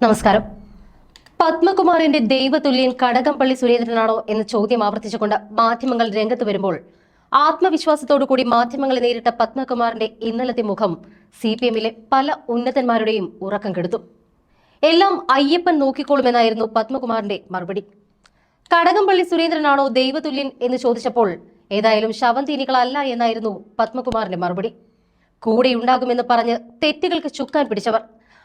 നമസ്കാരം. പത്മകുമാറിന്റെ ദൈവതുല്യൻ കടകംപള്ളി സുരേന്ദ്രനാണോ എന്ന ചോദ്യം ആവർത്തിച്ചുകൊണ്ട് മാധ്യമങ്ങൾ രംഗത്ത് വരുമ്പോൾ ആത്മവിശ്വാസത്തോടുകൂടി മാധ്യമങ്ങളെ നേരിട്ട പത്മകുമാറിന്റെ ഇന്നലത്തെ മുഖം CPM-ലെ പല ഉന്നതന്മാരുടെയും ഉറക്കം കെടുത്തു. എല്ലാം അയ്യപ്പൻ നോക്കിക്കോളുമെന്നായിരുന്നു പത്മകുമാറിന്റെ മറുപടി. കടകംപള്ളി സുരേന്ദ്രനാണോ ദൈവതുല്യൻ എന്ന് ചോദിച്ചപ്പോൾ ഏതായാലും ശവന്തീനികളല്ല എന്നായിരുന്നു പത്മകുമാറിന്റെ മറുപടി. കൂടെയുണ്ടാകുമെന്ന് പറഞ്ഞ് തെറ്റുകൾക്ക് ചുക്കാൻ പിടിച്ചവർ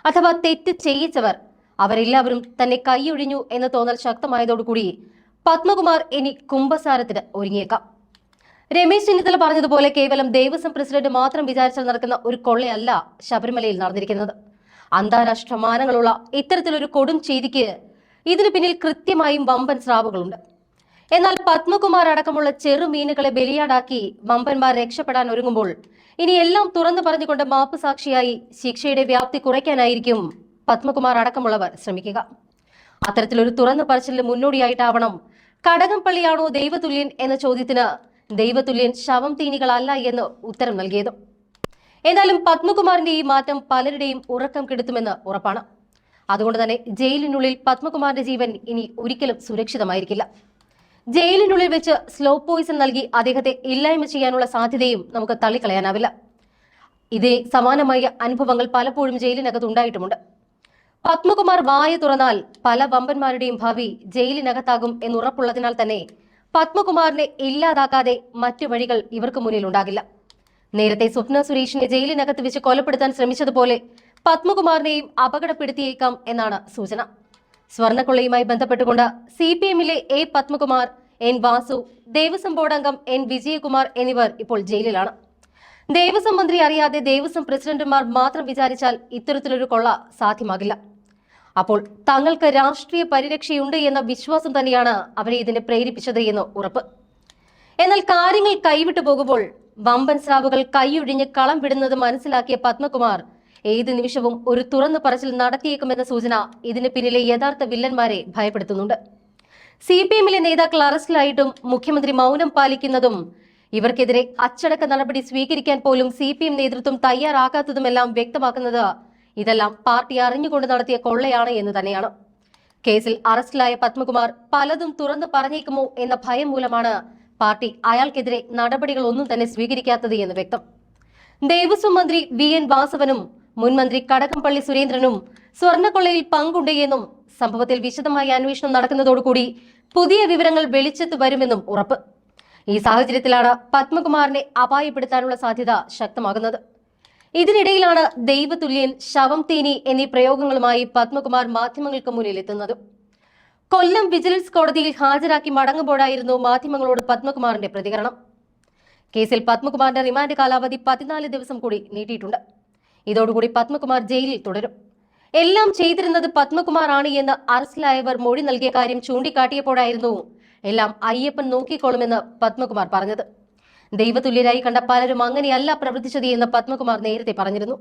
അഥവാ തെറ്റ് ചെയ്യിച്ചവർ അവരെല്ലാവരും തന്നെ കൈയൊഴിഞ്ഞു എന്ന തോന്നൽ ശക്തമായതോടുകൂടി പത്മകുമാർ ഇനി കുംഭസാരത്തിന് ഒരുങ്ങിയേക്കാം. രമേശ് ചെന്നിത്തല പറഞ്ഞതുപോലെ കേവലം ദേവസ്വം പ്രസിഡന്റ് മാത്രം വിചാരിച്ചാൽ നടക്കുന്ന ഒരു കൊള്ളയല്ല ശബരിമലയിൽ നടന്നിരിക്കുന്നത്. അന്താരാഷ്ട്ര മാനങ്ങളുള്ള ഇത്തരത്തിലൊരു കൊടും ചെയ്തിക്ക് ഇതിനു പിന്നിൽ കൃത്യമായും വമ്പൻ സ്രാവുകളുണ്ട്. എന്നാൽ പത്മകുമാർ അടക്കമുള്ള ചെറുമീനുകളെ ബലിയാടാക്കി വമ്പന്മാർ രക്ഷപ്പെടാൻ ഒരുങ്ങുമ്പോൾ ഇനി എല്ലാം തുറന്നു പറഞ്ഞുകൊണ്ട് മാപ്പ് സാക്ഷിയായി ശിക്ഷയുടെ വ്യാപ്തി കുറയ്ക്കാനായിരിക്കും പത്മകുമാർ അടക്കമുള്ളവർ ശ്രമിക്കുക. അത്തരത്തിലൊരു തുറന്നു പറച്ചിലിന് മുന്നോടിയായിട്ടാവണം കടകംപള്ളിയാണോ ദൈവതുല്യൻ എന്ന ചോദ്യത്തിന് ദൈവതുല്യൻ ശവം തീനികളല്ല എന്ന് ഉത്തരം നൽകിയത്. എന്നാലും പത്മകുമാറിന്റെ ഈ മാറ്റം പലരുടെയും ഉറക്കം കെടുത്തുമെന്ന് ഉറപ്പാണ്. അതുകൊണ്ട് തന്നെ ജയിലിനുള്ളിൽ പത്മകുമാറിന്റെ ജീവൻ ഇനി ഒരിക്കലും സുരക്ഷിതമായിരിക്കില്ല. ജയിലിനുള്ളിൽ വെച്ച് സ്ലോ പോയിസൺ നൽകി അദ്ദേഹത്തെ ഇല്ലായ്മ ചെയ്യാനുള്ള സാധ്യതയും നമുക്ക് തള്ളിക്കളയാനാവില്ല. ഇതേ സമാനമായ അനുഭവങ്ങൾ പലപ്പോഴും ജയിലിനകത്ത് ഉണ്ടായിട്ടുമുണ്ട്. പത്മകുമാർ വായ തുറന്നാൽ പല വമ്പന്മാരുടെയും ഭാവി ജയിലിനകത്താകും എന്നുറപ്പുള്ളതിനാൽ തന്നെ പത്മകുമാറിനെ ഇല്ലാതാക്കാതെ മറ്റു വഴികൾ ഇവർക്ക് മുന്നിൽ ഉണ്ടാകില്ല. നേരത്തെ സ്വപ്ന സുരേഷിനെ ജയിലിനകത്ത് വെച്ച് കൊലപ്പെടുത്താൻ ശ്രമിച്ചതുപോലെ പത്മകുമാറിനെയും അപകടപ്പെടുത്തിയേക്കാം എന്നാണ് സൂചന. സ്വർണ്ണക്കൊള്ളയുമായി ബന്ധപ്പെട്ടുകൊണ്ട് CPM-ലെ A. Padmakumar, N. Vasu, Devaswom board അംഗം N. വിജയകുമാർ എന്നിവർ ഇപ്പോൾ ജയിലിലാണ്. ദേവസ്വം മന്ത്രി അറിയാതെ ദേവസ്വം പ്രസിഡന്റുമാർ മാത്രം വിചാരിച്ചാൽ ഇത്തരത്തിലൊരു കൊള്ള സാധ്യമാകില്ല. അപ്പോൾ തങ്ങൾക്ക് രാഷ്ട്രീയ പരിരക്ഷയുണ്ട് എന്ന വിശ്വാസം തന്നെയാണ് അവരെ ഇതിനെ പ്രേരിപ്പിച്ചത് എന്ന് ഉറപ്പ്. എന്നാൽ കാര്യങ്ങൾ കൈവിട്ടു പോകുമ്പോൾ വമ്പൻ സ്രാവുകൾ കൈയൊഴിഞ്ഞ് കളം വിടുന്നത് മനസ്സിലാക്കിയ പത്മകുമാർ ഏത് നിമിഷവും ഒരു തുറന്നു പറച്ചിൽ നടത്തിയേക്കുമെന്ന സൂചന ഇതിന് പിന്നിലെ യഥാർത്ഥ വില്ലന്മാരെ ഭയപ്പെടുത്തുന്നുണ്ട്. CPM-ലെ നേതാക്കൾ അറസ്റ്റിലായിട്ടും മുഖ്യമന്ത്രി മൗനം പാലിക്കുന്നതും ഇവർക്കെതിരെ അച്ചടക്ക നടപടി സ്വീകരിക്കാൻ പോലും CPM നേതൃത്വം തയ്യാറാകാത്തതുമെല്ലാം വ്യക്തമാക്കുന്നത് ഇതെല്ലാം പാർട്ടി അറിഞ്ഞുകൊണ്ട് നടത്തിയ കൊള്ളയാണ് എന്ന് തന്നെയാണ്. കേസിൽ അറസ്റ്റിലായ പത്മകുമാർ പലതും തുറന്നു പറഞ്ഞേക്കുമോ എന്ന ഭയം മൂലമാണ് പാർട്ടി അയാൾക്കെതിരെ നടപടികൾ ഒന്നും തന്നെ സ്വീകരിക്കാത്തത് എന്ന് വ്യക്തം. ദേവസ്വം മന്ത്രി VN വാസവനും മുൻ മന്ത്രി കടകംപള്ളി സുരേന്ദ്രനും സ്വർണ്ണക്കൊള്ളയിൽ പങ്കുണ്ട് എന്നും സംഭവത്തിൽ വിശദമായ അന്വേഷണം നടക്കുന്നതോടുകൂടി പുതിയ വിവരങ്ങൾ വെളിച്ചത്ത് വരുമെന്നും ഉറപ്പ്. ഈ സാഹചര്യത്തിലാണ് പത്മകുമാറിനെ അപായപ്പെടുത്താനുള്ള സാധ്യത ശക്തമാകുന്നത്. ഇതിനിടയിലാണ് ദൈവതുല്യൻ, ശവം തീനി എന്നീ പ്രയോഗങ്ങളുമായി പത്മകുമാർ മാധ്യമങ്ങൾക്ക് മുന്നിൽ എത്തുന്നത്. കൊല്ലം വിജിലൻസ് കോടതിയിൽ ഹാജരാക്കി മടങ്ങുമ്പോഴായിരുന്നു മാധ്യമങ്ങളോട് പത്മകുമാറിന്റെ പ്രതികരണം. കേസിൽ പത്മകുമാറിന്റെ റിമാൻഡ് കാലാവധി 14 ദിവസം കൂടി നീട്ടിയിട്ടുണ്ട്. ഇതോടുകൂടി പത്മകുമാർ ജയിലിൽ തുടരും. എല്ലാം ചെയ്തിരുന്നത് പത്മകുമാർ ആണ് എന്ന് അറസ്റ്റിലായവർ മൊഴി നൽകിയ കാര്യം ചൂണ്ടിക്കാട്ടിയപ്പോഴായിരുന്നു എല്ലാം അയ്യപ്പൻ നോക്കിക്കോളുമെന്ന് പത്മകുമാർ പറഞ്ഞത്. ദൈവതുല്യരായി കണ്ട പലരും അങ്ങനെയല്ല പ്രവർത്തിച്ചത് എന്ന് പത്മകുമാർ നേരത്തെ പറഞ്ഞിരുന്നു.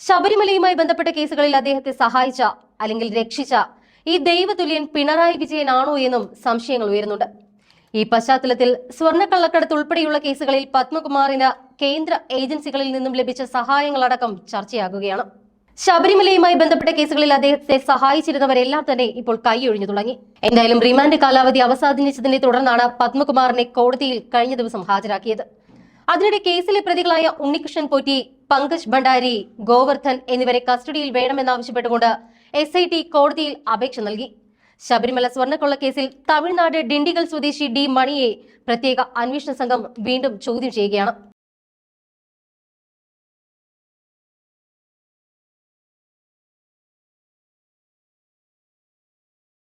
ശബരിമലയുമായി ബന്ധപ്പെട്ട കേസുകളിൽ അദ്ദേഹത്തെ സഹായിച്ച അല്ലെങ്കിൽ രക്ഷിച്ച ഈ ദൈവതുല്യൻ പിണറായി വിജയൻ ആണോ എന്നും സംശയങ്ങൾ ഉയരുന്നുണ്ട്. ഈ പശ്ചാത്തലത്തിൽ സ്വർണ്ണക്കള്ളക്കടത്ത് ഉൾപ്പെടെയുള്ള കേസുകളിൽ പത്മകുമാറിന് കേന്ദ്ര ഏജൻസികളിൽ നിന്നും ലഭിച്ച സഹായങ്ങളടക്കം ചർച്ചയാകുകയാണ്. ശബരിമലയുമായി ബന്ധപ്പെട്ട കേസുകളിൽ അദ്ദേഹത്തെ സഹായിച്ചിരുന്നവരെല്ലാം തന്നെ ഇപ്പോൾ കൈയൊഴിഞ്ഞു തുടങ്ങി. എന്തായാലും റിമാൻഡ് കാലാവധി അവസാനിച്ചതിനെ തുടർന്നാണ് പത്മകുമാറിനെ കോടതിയിൽ കഴിഞ്ഞ ദിവസം ഹാജരാക്കിയത്. അതിനിടെ കേസിലെ പ്രതികളായ ഉണ്ണികൃഷ്ണൻ പോറ്റി, പങ്കജ് ഭണ്ഡാരി, ഗോവർദ്ധൻ എന്നിവരെ കസ്റ്റഡിയിൽ വേണമെന്നാവശ്യപ്പെട്ടുകൊണ്ട് SIT കോടതിയിൽ അപേക്ഷ നൽകി. ശബരിമല സ്വർണ്ണക്കൊള്ളക്കേസിൽ തമിഴ്നാട് ഡിണ്ടിഗൽ സ്വദേശി D. മണിയെ പ്രത്യേക അന്വേഷണ സംഘം വീണ്ടും ചോദ്യം ചെയ്യുകയാണ്.